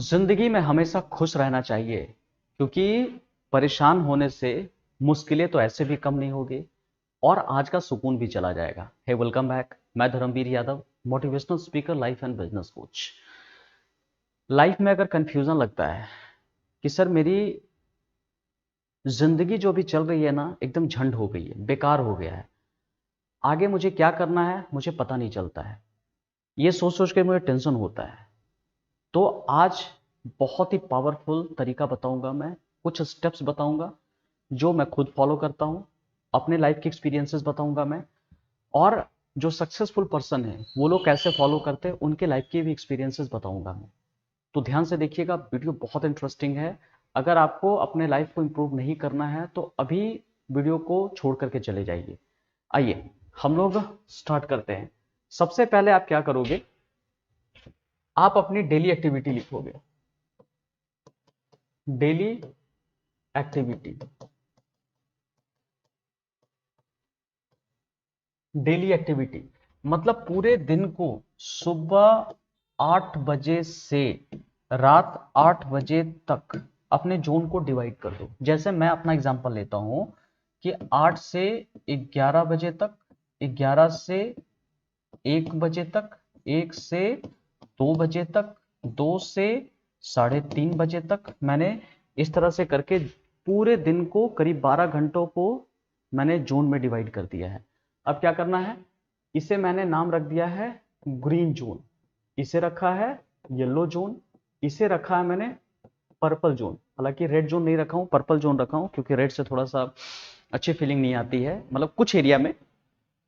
जिंदगी में हमेशा खुश रहना चाहिए क्योंकि परेशान होने से मुश्किलें तो ऐसे भी कम नहीं होगी और आज का सुकून भी चला जाएगा। Hey welcome back. मैं Dharmveer Yadav, motivational speaker, life and business coach. Life में अगर कंफ्यूजन लगता है कि सर मेरी जिंदगी जो भी चल रही है ना एकदम झंड हो गई है, बेकार हो गया है, आगे मुझे क्या करना है मुझे पता नहीं चलता है, ये सोच सोच के मुझे टेंशन होता है, तो आज बहुत ही पावरफुल तरीका बताऊंगा। मैं कुछ स्टेप्स बताऊंगा जो मैं खुद फॉलो करता हूं, अपने लाइफ के एक्सपीरियंसेस बताऊंगा मैं, और जो सक्सेसफुल पर्सन है वो लोग कैसे फॉलो करते हैं उनके लाइफ के भी एक्सपीरियंसेस बताऊंगा मैं। तो ध्यान से देखिएगा, वीडियो बहुत इंटरेस्टिंग है। अगर आपको अपने लाइफ को इंप्रूव नहीं करना है तो अभी वीडियो को छोड़ करके चले जाइए। आइए हम लोग स्टार्ट करते हैं। सबसे पहले आप क्या करोगे, आप अपनी डेली एक्टिविटी लिखोगे। डेली एक्टिविटी, डेली एक्टिविटी मतलब पूरे दिन को सुबह 8 बजे से रात 8 बजे तक अपने जोन को डिवाइड कर दो। जैसे मैं अपना एग्जांपल लेता हूं कि 8 से 11 बजे तक, 11 से 1 बजे तक, 1 से 2 बजे तक, 2 से 3:30 बजे तक, मैंने इस तरह से करके पूरे दिन को करीब 12 घंटों को मैंने जोन में डिवाइड कर दिया है। अब क्या करना है, इसे मैंने नाम रख दिया है ग्रीन जोन, इसे रखा है येलो जोन, इसे रखा है मैंने पर्पल जोन। हालांकि रेड जोन नहीं रखा हूं, पर्पल जोन रखा हूं क्योंकि रेड से थोड़ा सा अच्छी फीलिंग नहीं आती है, मतलब कुछ एरिया में।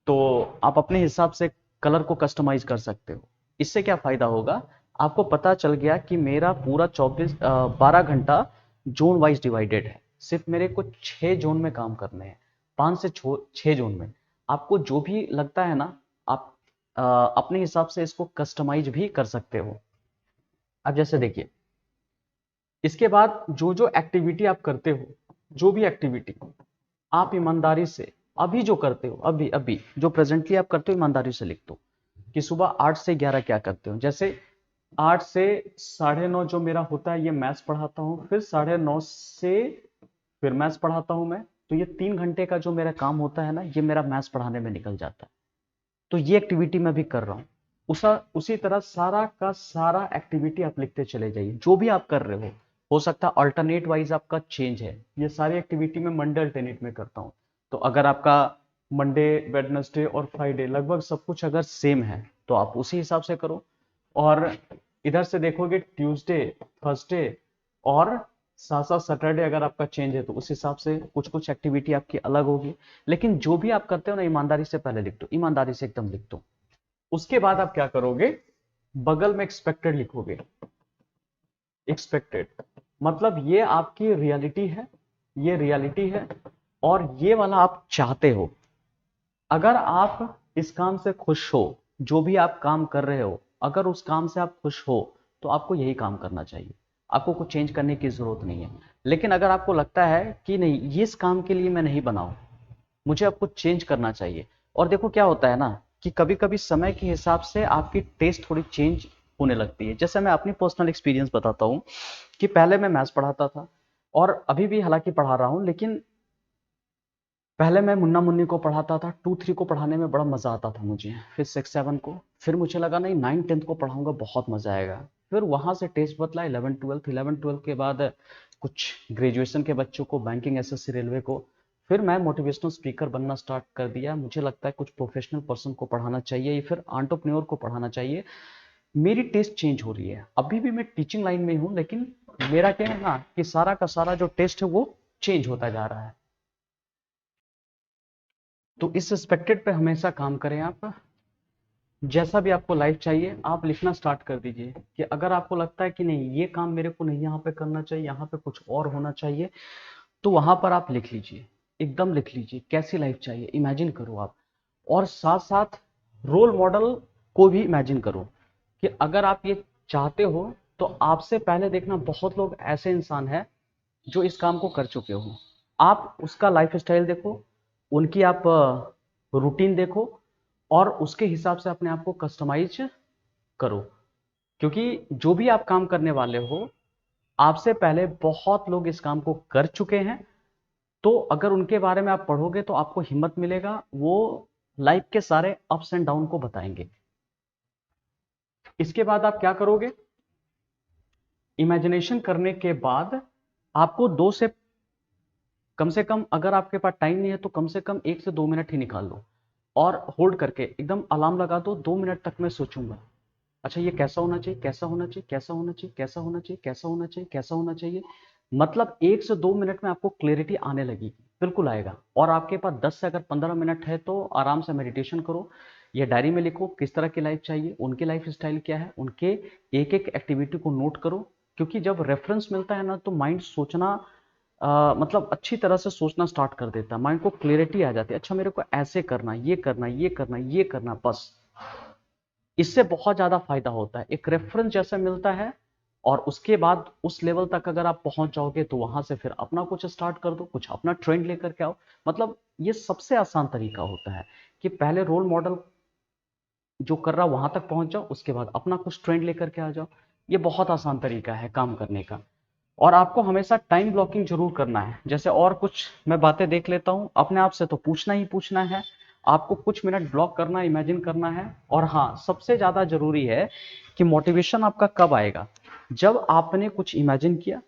तो आप अपने हिसाब से कलर को कस्टमाइज कर सकते हो। इससे क्या फायदा होगा, आपको पता चल गया कि मेरा पूरा 12 घंटा जोन वाइज डिवाइडेड है। सिर्फ मेरे को 6 जोन में काम करने हैं, 5 से 6 जोन में। आपको जो भी लगता है ना, आप अपने हिसाब से इसको कस्टमाइज भी कर सकते हो। अब जैसे देखिए, इसके बाद जो जो एक्टिविटी आप करते हो, जो भी एक्टिविटी आप ईमानदारी से अभी जो करते हो, अभी अभी जो प्रेजेंटली आप करते हो, ईमानदारी से लिख दो कि सुबह 8 से 11 क्या करते हो। जैसे 8 से 9:30 जो मेरा होता है ये मैथ्स पढ़ाता हूँ, फिर 9:30 से फिर मैथ्स पढ़ाता हूँ मैं। तो ये 3 घंटे का जो मेरा काम होता है ना, ये मेरा मैथ्स पढ़ाने में निकल जाता है। तो ये एक्टिविटी मैं भी कर रहा हूँ। उसी तरह सारा का सारा एक्टिविटी आप लिखते चले जाइए, जो भी आप कर रहे हो सकता है अल्टरनेट वाइज आपका चेंज है। ये सारी एक्टिविटी मैं मंडे अल्टरनेट में करता हूँ। तो अगर आपका मंडे, वेडनेसडे और फ्राइडे लगभग सब कुछ अगर सेम है तो आप उसी हिसाब से करो। और इधर से देखोगे ट्यूसडे, थर्सडे और साथ साथ सैटरडे अगर आपका चेंज है तो उस हिसाब से कुछ कुछ एक्टिविटी आपकी अलग होगी। लेकिन जो भी आप करते हो ना, ईमानदारी से पहले लिख दो, ईमानदारी से एकदम लिख दो। उसके बाद आप क्या करोगे, बगल में एक्सपेक्टेड लिखोगे। एक्सपेक्टेड मतलब ये आपकी रियलिटी है, ये रियलिटी है और ये वाला आप चाहते हो। अगर आप इस काम से खुश हो, जो भी आप काम कर रहे हो, अगर उस काम से आप खुश हो तो आपको यही काम करना चाहिए। आपको कुछ चेंज करने की जरूरत नहीं है। लेकिन अगर आपको लगता है कि नहीं, ये इस काम के लिए मैं नहीं बना हूं, मुझे अब कुछ चेंज करना चाहिए। और देखो क्या होता है ना कि कभी कभी समय के हिसाब से आपकी टेस्ट थोड़ी चेंज होने लगती है। जैसे मैं अपनी पर्सनल एक्सपीरियंस बताता हूँ कि पहले मैं मैथ्स पढ़ाता था और अभी भी हालांकि पढ़ा रहा हूँ, लेकिन पहले मैं मुन्ना मुन्नी को पढ़ाता था, 2 3 को पढ़ाने में बड़ा मजा आता था मुझे, फिर 6 7 को, फिर मुझे लगा नहीं 9 10 को पढ़ाऊंगा बहुत मजा आएगा। फिर वहां से टेस्ट बदला 11 12 के बाद कुछ ग्रेजुएशन के बच्चों को, बैंकिंग, एसएससी, रेलवे को। फिर मैं मोटिवेशनल स्पीकर बनना स्टार्ट कर दिया। मुझे लगता है कुछ प्रोफेशनल पर्सन को पढ़ाना चाहिए या फिर एंटरप्रेन्योर को पढ़ाना चाहिए। मेरी टेस्ट चेंज हो रही है। अभी भी मैं टीचिंग लाइन में हूँ, लेकिन मेरा क्या है ना कि सारा का सारा जो टेस्ट है वो चेंज होता जा रहा है। तो इस एक्सपेक्टेड पे हमेशा काम करें आप। जैसा भी आपको लाइफ चाहिए आप लिखना स्टार्ट कर दीजिए कि अगर आपको लगता है कि नहीं ये काम मेरे को नहीं यहाँ पे करना चाहिए, यहाँ पे कुछ और होना चाहिए, तो वहां पर आप लिख लीजिए, एकदम लिख लीजिए कैसी लाइफ चाहिए, इमेजिन करो आप। और साथ साथ रोल मॉडल को भी इमेजिन करो कि अगर आप ये चाहते हो तो आपसे पहले देखना बहुत लोग ऐसे इंसान हैं जो इस काम को कर चुके हो। आप उसका लाइफ स्टाइल देखो, उनकी आप रूटीन देखो और उसके हिसाब से अपने आप को कस्टमाइज करो क्योंकि जो भी आप काम करने वाले हो, आपसे पहले बहुत लोग इस काम को कर चुके हैं। तो अगर उनके बारे में आप पढ़ोगे तो आपको हिम्मत मिलेगा, वो लाइफ के सारे अप्स एंड डाउन को बताएंगे। इसके बाद आप क्या करोगे? इमेजिनेशन करने के बाद आपको कम से कम, अगर आपके पास टाइम नहीं है तो कम से कम 1 से 2 मिनट ही निकाल लो और होल्ड करके एकदम अलार्म लगा दो। 2 मिनट तक मैं सोचूंगा, अच्छा ये कैसा होना चाहिए, कैसा होना चाहिए, कैसा होना चाहिए, कैसा होना चाहिए, कैसा होना चाहिए, कैसा होना चाहिए। मतलब 1 से 2 मिनट में आपको क्लैरिटी आने लगेगी, बिल्कुल आएगा। और आपके पास 10 से अगर 15 मिनट है तो आराम से मेडिटेशन करो या डायरी में लिखो किस तरह की लाइफ चाहिए, उनके लाइफ स्टाइल क्या है, उनके एक एक एक्टिविटी को नोट करो। क्योंकि जब रेफरेंस मिलता है ना तो माइंड सोचना मतलब अच्छी तरह से सोचना स्टार्ट कर देता है। माइंड को क्लैरिटी आ जाती है, अच्छा मेरे को ऐसे करना, ये करना, ये करना, ये करना, बस। इससे बहुत ज़्यादा फायदा होता है, एक रेफरेंस जैसा मिलता है। और उसके बाद उस लेवल तक अगर आप पहुंच जाओगे तो वहां से फिर अपना कुछ स्टार्ट कर दो, कुछ अपना ट्रेंड लेकर के आओ। मतलब ये सबसे आसान तरीका होता है कि पहले रोल मॉडल जो कर रहा वहां तक पहुंच जाओ, उसके बाद अपना कुछ ट्रेंड लेकर के आ जाओ। ये बहुत आसान तरीका है काम करने का। और आपको हमेशा टाइम ब्लॉकिंग जरूर करना है। जैसे और कुछ मैं बातें देख लेता हूँ, अपने आप से तो पूछना ही पूछना है। आपको कुछ मिनट ब्लॉक करना, इमेजिन करना है। और हाँ, सबसे ज्यादा जरूरी है कि मोटिवेशन आपका कब आएगा? जब आपने कुछ इमेजिन किया,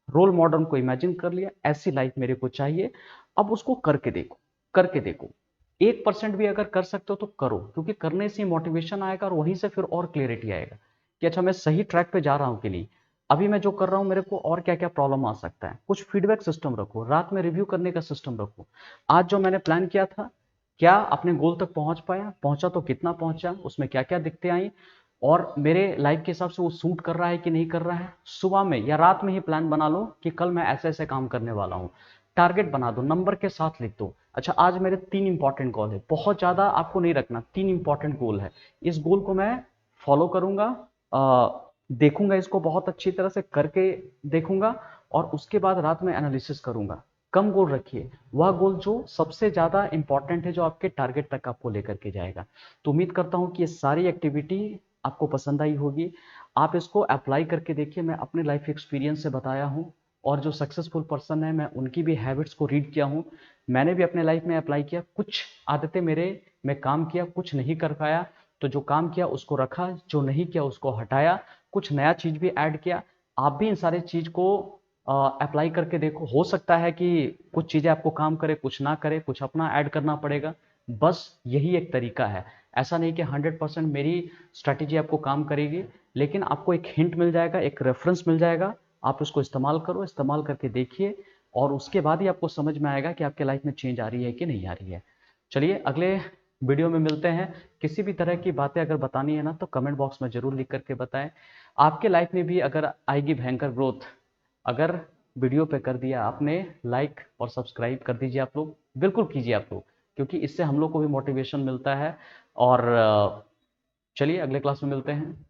रोल मॉडल को इमेजिन कर लिया, ऐसी लाइफ मेरे को चाहिए, अब उसको करके देखो, करके देखो। 1% भी अगर कर सकते हो तो करो, क्योंकि करने से मोटिवेशन आएगा और वहीं से फिर और क्लियरिटी आएगा कि अच्छा मैं सही ट्रैक पे जा रहा हूँ कि नहीं। अभी मैं जो कर रहा हूँ मेरे को और क्या क्या प्रॉब्लम आ सकता है। कुछ फीडबैक सिस्टम रखो, रात में रिव्यू करने का सिस्टम रखो। आज जो मैंने प्लान किया था, क्या अपने गोल तक पहुंच पाया, पहुंचा तो कितना पहुंचा, उसमें क्या क्या दिक्कतें आई, और मेरे लाइफ के हिसाब से वो सूट कर रहा है कि नहीं कर रहा है। सुबह में या रात में ही प्लान बना लो कि कल मैं ऐसे ऐसे काम करने वाला हूँ। टारगेट बना दो, नंबर के साथ लिख दो। अच्छा आज मेरे 3 इंपॉर्टेंट गोल है, बहुत ज्यादा आपको नहीं रखना, 3 इंपॉर्टेंट गोल है। इस गोल को मैं फॉलो करूंगा, देखूंगा इसको बहुत अच्छी तरह से करके देखूंगा, और उसके बाद रात में एनालिसिस करूंगा। कम गोल रखिए, वह गोल जो सबसे ज्यादा इंपॉर्टेंट है, जो आपके टारगेट तक आपको लेकर के जाएगा। तो उम्मीद करता हूं कि ये सारी एक्टिविटी आपको पसंद आई होगी। आप इसको अप्लाई करके देखिए, मैं अपने लाइफ एक्सपीरियंस से बताया हूँ। और जो सक्सेसफुल पर्सन है, मैं उनकी भी हैबिट्स को रीड किया हूँ। मैंने भी अपने लाइफ में अप्लाई किया, कुछ आदतें मेरे में काम किया, कुछ नहीं कर पाया। तो जो काम किया उसको रखा, जो नहीं किया उसको हटाया, कुछ नया चीज भी ऐड किया। आप भी इन सारे चीज को अप्लाई करके देखो, हो सकता है कि कुछ चीजें आपको काम करे, कुछ ना करे, कुछ अपना ऐड करना पड़ेगा। बस यही एक तरीका है। ऐसा नहीं कि 100% मेरी स्ट्रैटेजी आपको काम करेगी, लेकिन आपको एक हिंट मिल जाएगा, एक रेफरेंस मिल जाएगा। आप उसको इस्तेमाल करो, इस्तेमाल करके देखिए, और उसके बाद ही आपको समझ में आएगा कि आपके लाइफ में चेंज आ रही है कि नहीं आ रही है। चलिए अगले वीडियो में मिलते हैं। किसी भी तरह की बातें अगर बतानी है ना तो कमेंट बॉक्स में जरूर लिख करके बताएं। आपके लाइफ में भी अगर आएगी भयंकर ग्रोथ, अगर वीडियो पे कर दिया आपने लाइक और सब्सक्राइब कर दीजिए, आप लोग बिल्कुल कीजिए आप लोग, क्योंकि इससे हम लोग को भी मोटिवेशन मिलता है। और चलिए अगले क्लास में मिलते हैं।